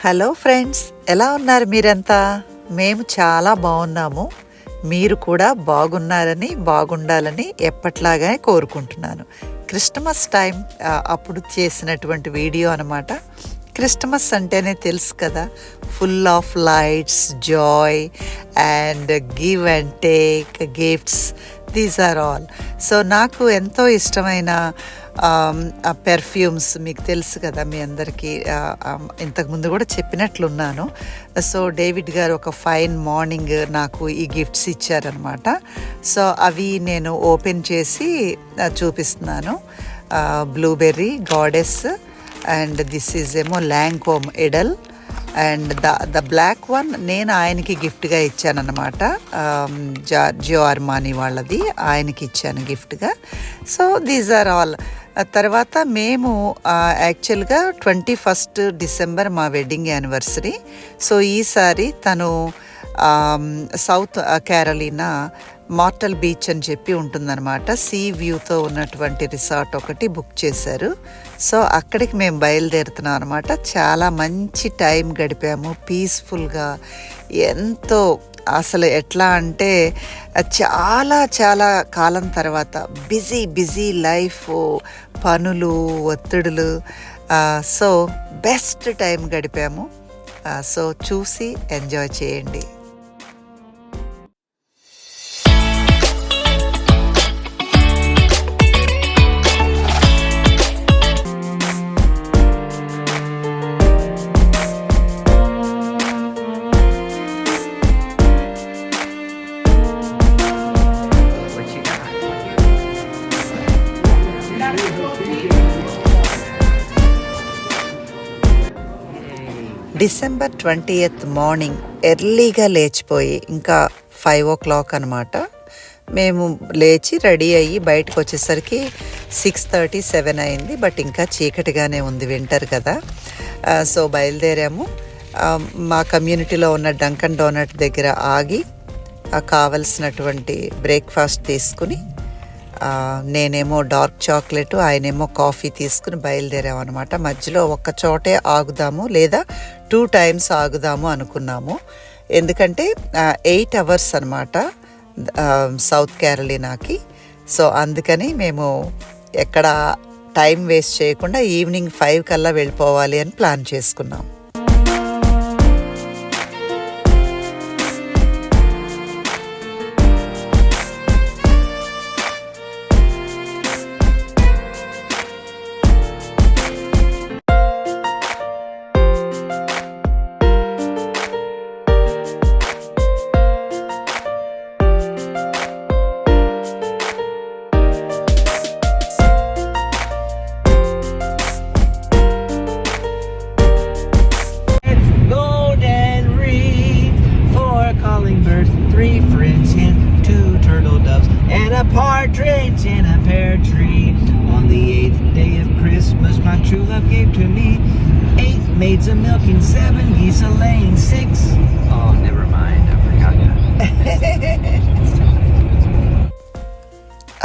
Hello friends, ఎలా ఉన్నారు మీరంతా? మేము చాలా బాగున్నాము. మీరు కూడా బాగున్నారని, బాగుండాలని ఎప్పట్లాగానే కోరుకుంటున్నాను. క్రిస్టమస్ టైం అప్పుడు చేసినటువంటి వీడియో అనమాట. క్రిస్టమస్ అంటేనే తెలుసు కదా, full of lights, joy and give and take gifts, these are all. So నాకు ఎంతో ఇష్టమైన పెర్ఫ్యూమ్స్ మీకు తెలుసు కదా, మీ అందరికీ ఇంతకుముందు కూడా చెప్పినట్లున్నాను. సో డేవిడ్ గారు ఒక ఫైన్ మార్నింగ్ నాకు ఈ గిఫ్ట్స్ ఇచ్చారనమాట. సో అవి నేను ఓపెన్ చేసి చూపిస్తున్నాను. Blueberry goddess and this is ఏమో Lancome Idole and the black one నేను ఆయనకి గిఫ్ట్గా ఇచ్చానన్నమాట. జార్జియో అర్మానీ వాళ్ళది ఆయనకి ఇచ్చాను గిఫ్ట్గా. So these are all. తర్వాత మేము యాక్చువల్గా 21 డిసెంబర్ మా వెడ్డింగ్ యానివర్సరీ. సో ఈసారి తను సౌత్ క్యారోలినా మార్టల్ బీచ్ అని చెప్పి ఉంటుందన్నమాట. సీ వ్యూతో ఉన్నటువంటి రిసార్ట్ ఒకటి బుక్ చేశారు. సో అక్కడికి మేము బయలుదేరుతున్నాం అనమాట. చాలా మంచి టైం గడిపాము పీస్ఫుల్గా. ఎంతో అసలు ఎట్లా అంటే చాలా చాలా కాలం తర్వాత బిజీ లైఫ్, పనులు, ఒత్తిడులు, సో బెస్ట్ టైం గడిపాము. సో చూసి ఎంజాయ్ చేయండి. డిసెంబర్ 20th మార్నింగ్ ఎర్లీగా లేచిపోయి, ఇంకా 5 o'clock అనమాట, మేము లేచి రెడీ అయ్యి బయటకు వచ్చేసరికి 6:30, 7 అయింది. బట్ ఇంకా చీకటిగానే ఉంది, వింటర్ కదా. సో బయలుదేరాము. మా కమ్యూనిటీలో ఉన్న డంకన్ డోనట్ దగ్గర ఆగి కావలసినటువంటి బ్రేక్ఫాస్ట్ తీసుకుని, నేనేమో డార్క్ చాక్లెట్, ఆయనేమో కాఫీ తీసుకుని బయలుదేరామన్నమాట. మధ్యలో ఒక్క చోటే ఆగుదాము లేదా 2 times ఆగుదాము అనుకున్నాము. ఎందుకంటే 8 hours అనమాట సౌత్ క్యారోలినాకి. సో అందుకని మేము ఎక్కడ టైం వేస్ట్ చేయకుండా ఈవినింగ్ 5 కల్లా వెళ్ళిపోవాలి అని ప్లాన్ చేసుకున్నాం. Birds, 3 French hens, 2 turtle doves, and a partridge in a pear tree. On the 8th day of Christmas, my true love gave to me 8 maids a milking, 7 geese a laying, 6. Oh, never mind, I forgot you.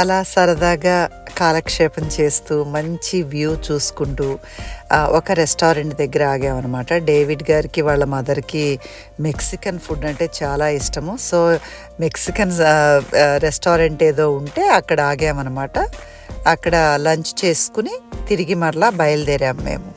అలా సరదాగా కాలక్షేపం చేస్తూ మంచి view చూసుకుంటూ ఒక restaurant దగ్గర ఆగామన్నమాట. David గారికి వాళ్ళ మదర్కి మెక్సికన్ ఫుడ్ అంటే చాలా ఇష్టము. సో మెక్సికన్ రెస్టారెంట్ ఏదో ఉంటే అక్కడ ఆగామన్నమాట. అక్కడ లంచ్ చేసుకుని తిరిగి మరలా బయలుదేరాము మేము.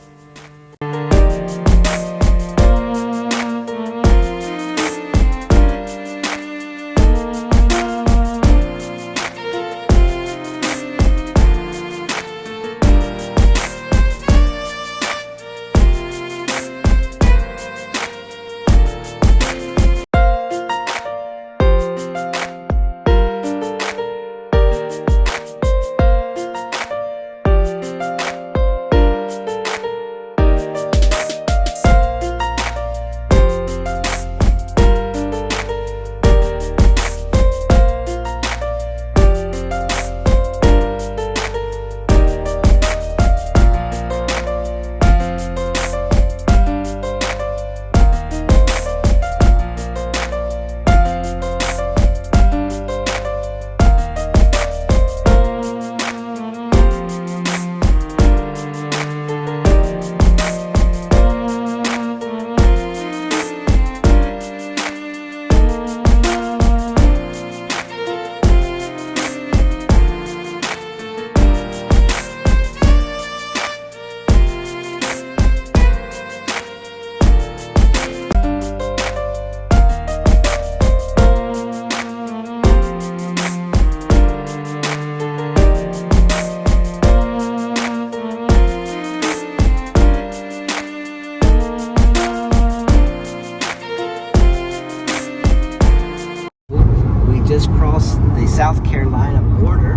South Carolina border.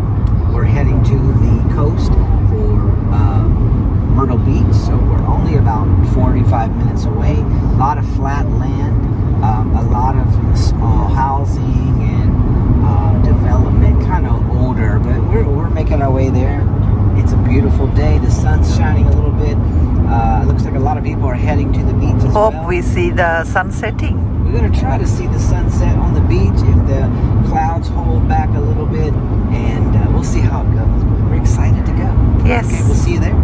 We're heading to the coast for Myrtle Beach, so we're only about 45 minutes away. A lot of flat land, a lot of housing and development, kind of older, but we're making our way there. It's a beautiful day. The sun's shining a little bit. It looks like a lot of people are heading to the beach as Hope well. we see the sun setting. We're going to try to see the sunset on the beach if the clouds hold back a little bit, and we'll see how it goes. We're excited to go. Yes. Okay, we'll see you there.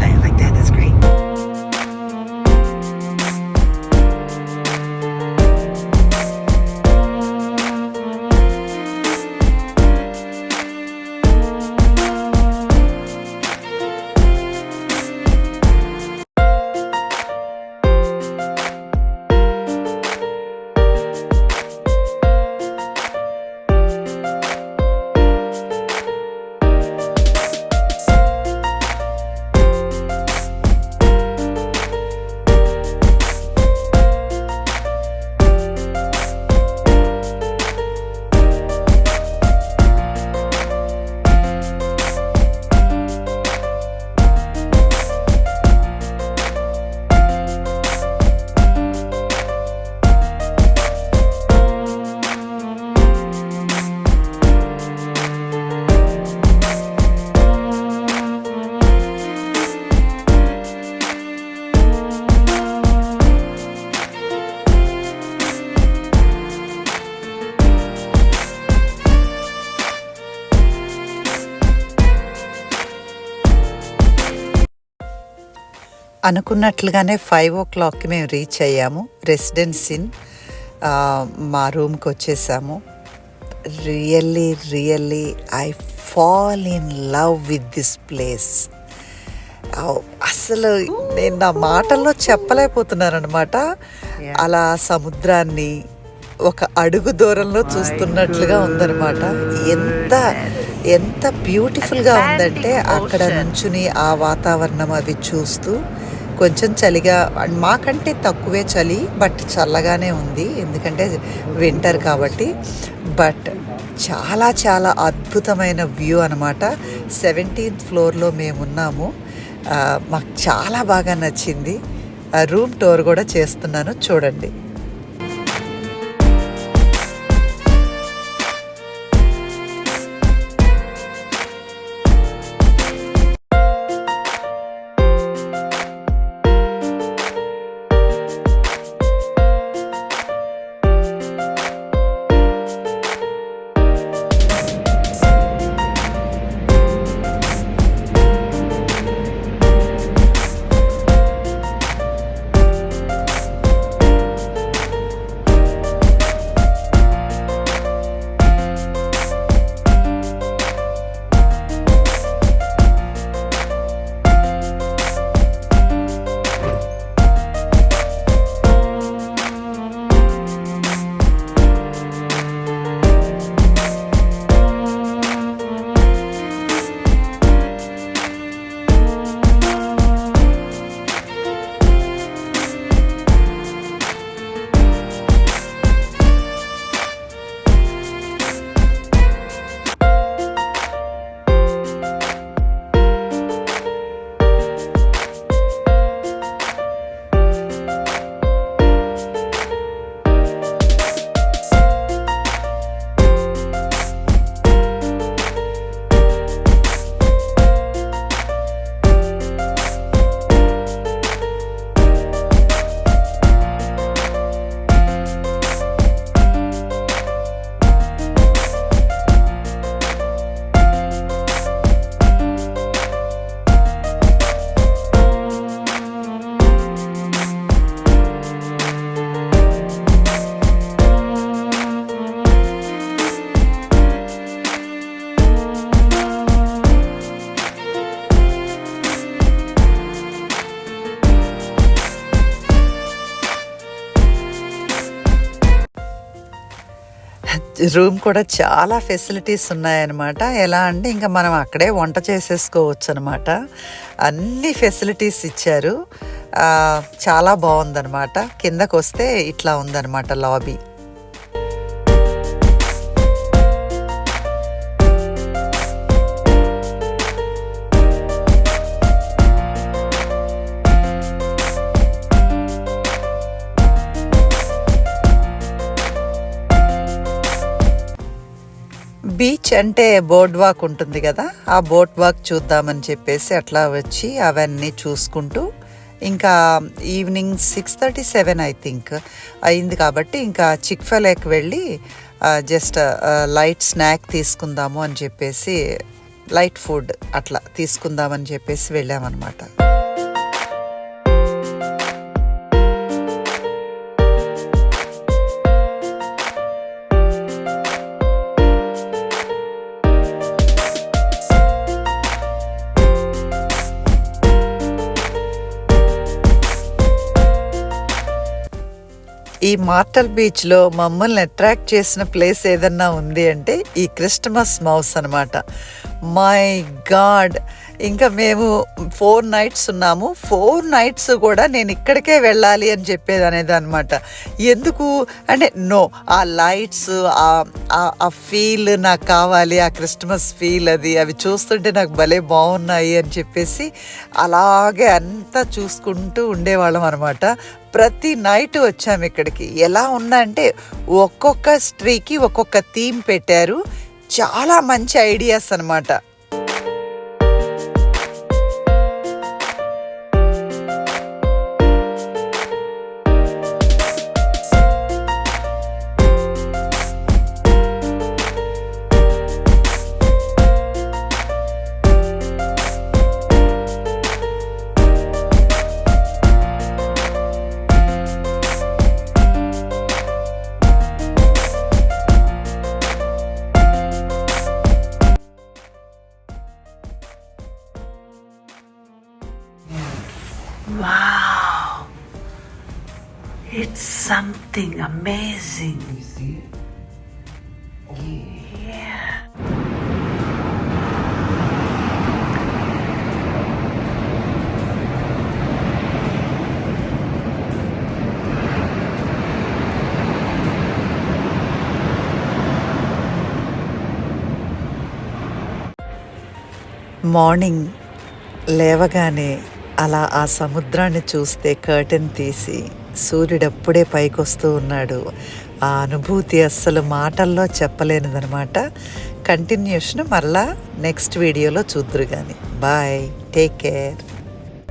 Hey, like that, that's great. అనుకున్నట్లుగానే 5 o'clockకి మేము reach అయ్యాము. Residence in మా రూమ్కి వచ్చేసాము. Really I fall in love with this place. అసలు నేను నా మాటల్లో చెప్పలేకపోతున్నాను అనమాట. అలా సముద్రాన్ని ఒక అడుగు దూరంలో చూస్తున్నట్లుగా ఉందన్నమాట. ఎంత బ్యూటిఫుల్గా ఉందంటే అక్కడ నుంచుని ఆ వాతావరణం అవి చూస్తూ కొంచెం చలిగా, మాకంటే తక్కువే చలి, బట్ చల్లగానే ఉంది ఎందుకంటే వింటర్ కాబట్టి. బట్ చాలా అద్భుతమైన వ్యూ అనమాట. 17th ఫ్లోర్లో మేమున్నాము. మాకు చాలా బాగా నచ్చింది. రూమ్ టూర్ కూడా చేస్తున్నాను, చూడండి. రూమ్ కూడా చాలా ఫెసిలిటీస్ ఉన్నాయన్నమాట. ఎలా అంటే ఇంకా మనం అక్కడే వంట చేసేసుకోవచ్చు అనమాట. అన్ని ఫెసిలిటీస్ ఇచ్చారు. చాలా బాగుందన్నమాట. కిందకు వస్తే ఇట్లా ఉందన్నమాట లాబీ. బీచ్ అంటే బోర్డ్ వాక్ ఉంటుంది కదా, ఆ బోట్ వాక్ చూద్దామని చెప్పేసి అట్లా వచ్చి అవన్నీ చూసుకుంటూ ఇంకా ఈవినింగ్ 6:37 ఐ థింక్ అయింది కాబట్టి ఇంకా చిక్ఫెలేకి వెళ్ళి జస్ట్ లైట్ స్నాక్ తీసుకుందాము అని చెప్పేసి, లైట్ ఫుడ్ అట్లా తీసుకుందామని చెప్పేసి వెళ్ళామన్నమాట. ఈ మార్టల్ బీచ్లో మమ్మల్ని అట్రాక్ట్ చేసిన ప్లేస్ ఏదన్నా ఉంది అంటే ఈ క్రిస్టమస్ మౌస్ అనమాట. మై గాడ్, ఇంకా మేము 4 nights ఉన్నాము. 4 nights కూడా నేను ఇక్కడికే వెళ్ళాలి అని చెప్పేది అనేది అనమాట. ఎందుకు అంటే ఆ లైట్స్, ఆ ఫీల్ నాకు కావాలి, ఆ క్రిస్టమస్ ఫీల్ అవి చూస్తుంటే నాకు భలే బాగున్నాయి అని చెప్పేసి అలాగే అంతా చూసుకుంటూ ఉండేవాళ్ళం అనమాట. ప్రతి నైట్ వచ్చాము ఇక్కడికి. ఎలా ఉందంటే ఒక్కొక్క స్ట్రీకి ఒక్కొక్క థీమ్ పెట్టారు. చాలా మంచి ఐడియాస్ అనమాట. Wow, it's something amazing. You see it? Yeah. Morning లేవగానే అలా ఆ సముద్రాన్ని చూస్తే కర్టెన్ తీసి సూర్యుడు అప్పుడే పైకొస్తూ ఉన్నాడు. ఆ అనుభూతి అస్సలు మాటల్లో చెప్పలేనిదనమాట. కంటిన్యూషన్ మరలా నెక్స్ట్ వీడియోలో చూద్దురు కానీ. Bye, take care.